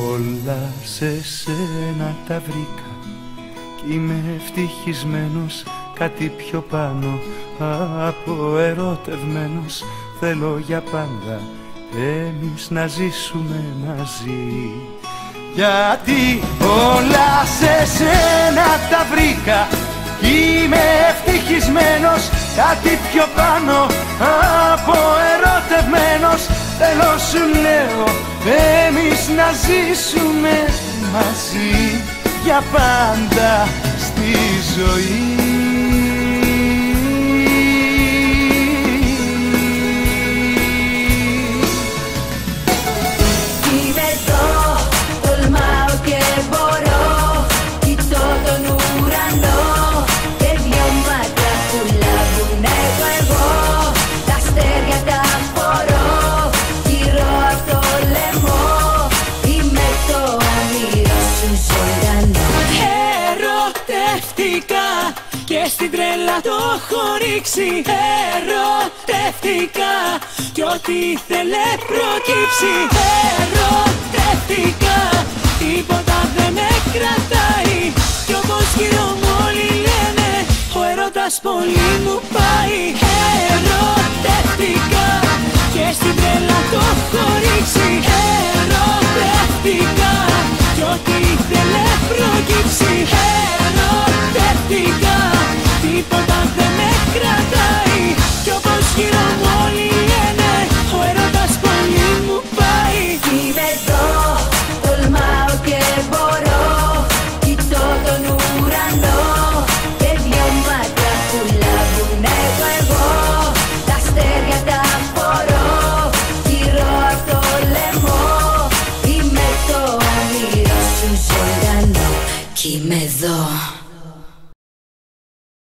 Όλα σε σένα τα βρήκα κι είμαι ευτυχισμένος, κάτι πιο πάνω από ερωτευμένος. Θέλω για πάντα εμείς να ζήσουμε μαζί. Γιατί όλα σε σένα τα βρήκα κι είμαι ευτυχισμένος, κάτι πιο πάνω από ερωτευμένος. Θέλω σου λέω εμείς να ζήσουμε μαζί για πάντα στη ζωή. Είμαι εδώ, τολμάω και μπορώ, κοιτώ τον ουρανό και δυο μάτια που λάβουν εγώ. Τα αστέρια τα φορώ γύρω από το λαιμό, είμαι το όνειρο σου ζωντανό. Ερωτεύτηκα και στην τρέλα το έχω ρίξει. Ερωτεύτηκα κι ό,τι ήθελε προκύψει. Ερωτεύτηκα, τίποτα δεν με κρατάει κι όπως γύρω μου όλοι λένε ο έρωτας πολύ μου πάει. Ερωτεύτηκα και στην τρέλα το έχω ρίξει. Ερωτεύτηκα κι ό,τι ήθελε προκύψει. Ερωτεύτηκα, τίποτα δεν με κρατάει κι όπως γύρω μου όλοι λένε ο έρωτας πολύ μου πάει. Είμαι εδώ, τολμάω και μπορώ, κοιτώ τον ουρανό και δυο μάτια που λάβουν εγώ. Τα αστέρια τα φορώ γύρω από το λαιμό, είμαι το όνειρο σου ζωντανό κι είμαι εδώ.